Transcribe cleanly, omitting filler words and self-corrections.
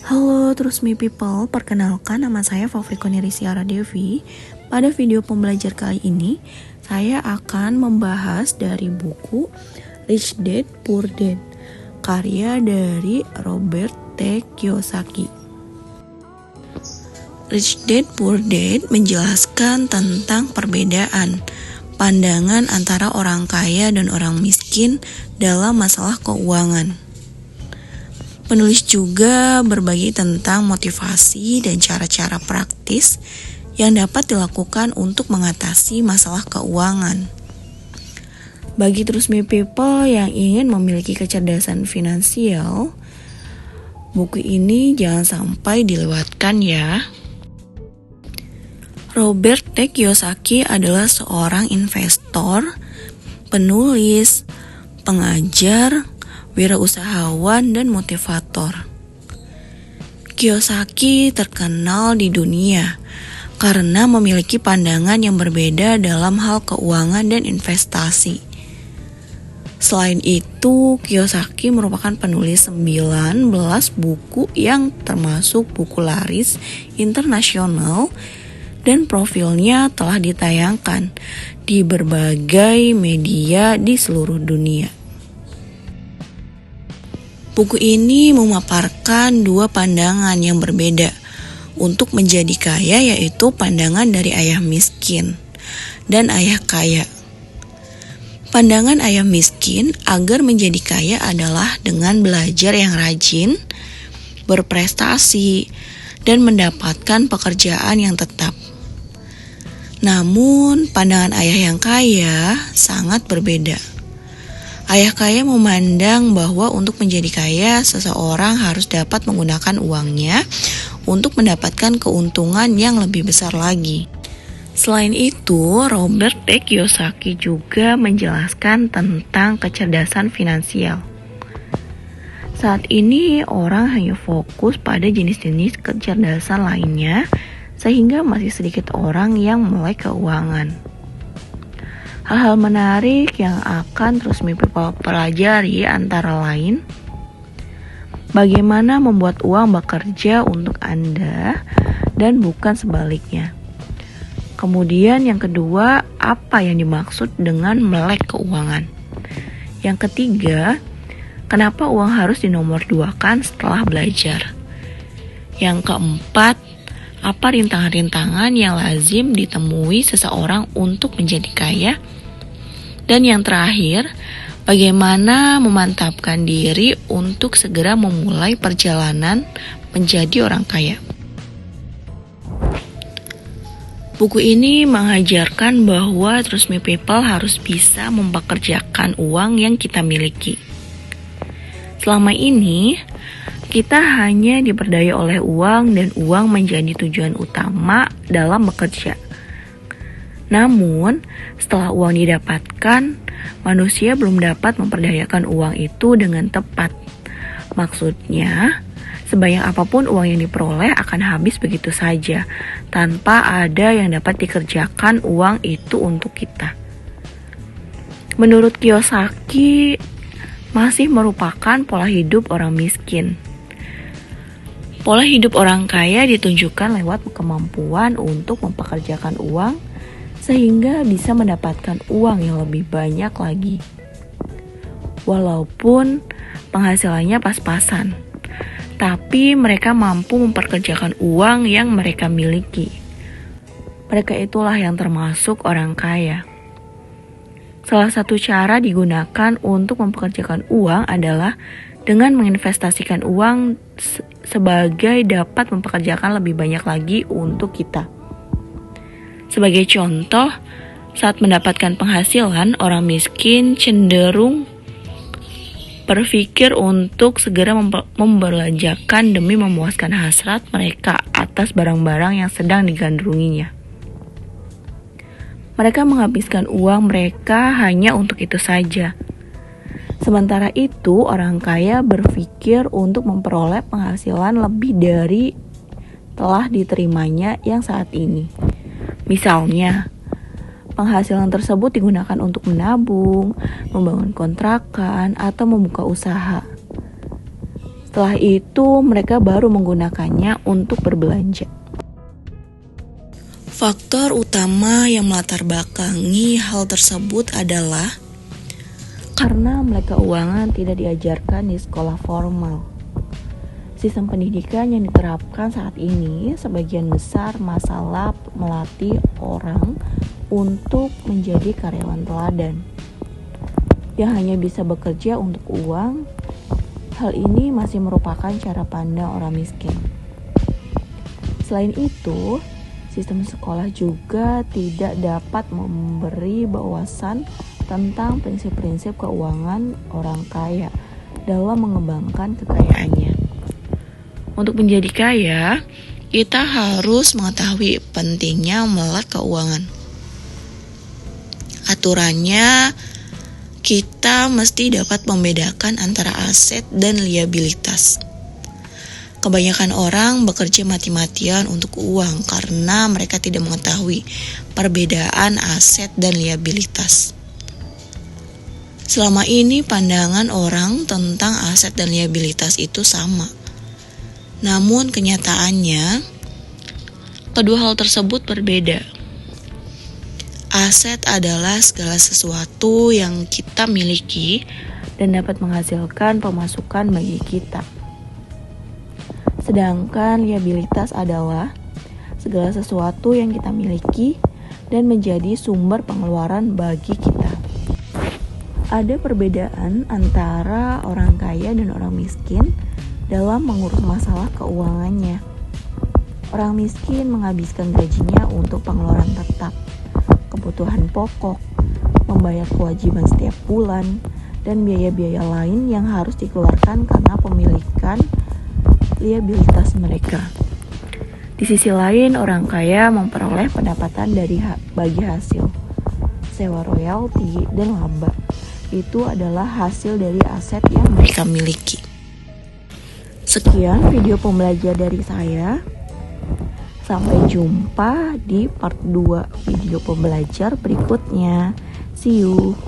Halo, terus me people, perkenalkan nama saya Favrikoni Risyara Devi. Pada video pembelajar kali ini, saya akan membahas dari buku Rich Dad Poor Dad, karya dari Robert T. Kiyosaki. Rich Dad Poor Dad menjelaskan tentang perbedaan pandangan antara orang kaya dan orang miskin dalam masalah keuangan. Penulis juga berbagi tentang motivasi dan cara-cara praktis yang dapat dilakukan untuk mengatasi masalah keuangan. Bagi terus me people yang ingin memiliki kecerdasan finansial, buku ini jangan sampai dilewatkan ya. Robert T. Kiyosaki adalah seorang investor, penulis, pengajar, wirausahawan, dan motivator. Kiyosaki terkenal di dunia karena memiliki pandangan yang berbeda dalam hal keuangan dan investasi. Selain itu, Kiyosaki merupakan penulis 19 buku yang termasuk buku laris internasional dan profilnya telah ditayangkan di berbagai media di seluruh dunia. Buku ini memaparkan dua pandangan yang berbeda untuk menjadi kaya, yaitu pandangan dari ayah miskin dan ayah kaya. Pandangan ayah miskin agar menjadi kaya adalah dengan belajar yang rajin, berprestasi, dan mendapatkan pekerjaan yang tetap. Namun, pandangan ayah yang kaya sangat berbeda. Ayah kaya memandang bahwa untuk menjadi kaya, seseorang harus dapat menggunakan uangnya untuk mendapatkan keuntungan yang lebih besar lagi. Selain itu, Robert T. Kiyosaki juga menjelaskan tentang kecerdasan finansial. Saat ini, orang hanya fokus pada jenis-jenis kecerdasan lainnya, sehingga masih sedikit orang yang melek keuangan. Hal-hal menarik yang akan terus me people pelajari antara lain bagaimana membuat uang bekerja untuk Anda dan bukan sebaliknya. Kemudian yang kedua, apa yang dimaksud dengan melek keuangan. Yang ketiga, kenapa uang harus dinomorduakan setelah belajar. Yang keempat, apa rintangan-rintangan yang lazim ditemui seseorang untuk menjadi kaya? Dan yang terakhir, bagaimana memantapkan diri untuk segera memulai perjalanan menjadi orang kaya. Buku ini mengajarkan bahwa terus me people harus bisa mempekerjakan uang yang kita miliki. Selama ini, kita hanya diperdaya oleh uang dan uang menjadi tujuan utama dalam bekerja. Namun, setelah uang didapatkan, manusia belum dapat memperdayakan uang itu dengan tepat. Maksudnya, sebanyak apapun uang yang diperoleh akan habis begitu saja, tanpa ada yang dapat dikerjakan uang itu untuk kita. Menurut Kiyosaki, masih merupakan pola hidup orang miskin. Pola hidup orang kaya ditunjukkan lewat kemampuan untuk mempekerjakan uang sehingga bisa mendapatkan uang yang lebih banyak lagi. Walaupun penghasilannya pas-pasan, tapi mereka mampu memperkerjakan uang yang mereka miliki. Mereka itulah yang termasuk orang kaya. Salah satu cara digunakan untuk mempekerjakan uang adalah dengan menginvestasikan uang sebagai dapat mempekerjakan lebih banyak lagi untuk kita. Sebagai contoh, saat mendapatkan penghasilan, orang miskin cenderung berpikir untuk segera membelanjakan demi memuaskan hasrat mereka atas barang-barang yang sedang digandrunginya. Mereka menghabiskan uang mereka hanya untuk itu saja. Sementara itu, orang kaya berpikir untuk memperoleh penghasilan lebih dari telah diterimanya yang saat ini. Misalnya, penghasilan tersebut digunakan untuk menabung, membangun kontrakan, atau membuka usaha. Setelah itu mereka baru menggunakannya untuk berbelanja. Faktor utama yang melatar belakangi hal tersebut adalah karena melek keuangan tidak diajarkan di sekolah formal. Sistem pendidikan yang diterapkan saat ini sebagian besar masalah melatih orang untuk menjadi karyawan teladan yang hanya bisa bekerja untuk uang. Hal ini masih merupakan cara pandang orang miskin. Selain itu, sistem sekolah juga tidak dapat memberi wawasan tentang prinsip-prinsip keuangan orang kaya dalam mengembangkan kekayaannya. Untuk menjadi kaya, kita harus mengetahui pentingnya melek keuangan. Aturannya, kita mesti dapat membedakan antara aset dan liabilitas. Kebanyakan orang bekerja mati-matian untuk uang karena mereka tidak mengetahui perbedaan aset dan liabilitas. Selama ini pandangan orang tentang aset dan liabilitas itu sama. Namun kenyataannya, kedua hal tersebut berbeda. Aset adalah segala sesuatu yang kita miliki dan dapat menghasilkan pemasukan bagi kita. Sedangkan liabilitas adalah segala sesuatu yang kita miliki dan menjadi sumber pengeluaran bagi kita. Ada perbedaan antara orang kaya dan orang miskin dalam mengurus masalah keuangannya. Orang miskin menghabiskan gajinya untuk pengeluaran tetap, kebutuhan pokok, membayar kewajiban setiap bulan, dan biaya-biaya lain yang harus dikeluarkan karena pemilikan liabilitas mereka. Di sisi lain, orang kaya memperoleh pendapatan dari bagi hasil sewa, royalti, dan laba. Itu adalah hasil dari aset yang mereka miliki. Sekian video pembelajar dari saya. Sampai jumpa di part 2 video pembelajar berikutnya. See you.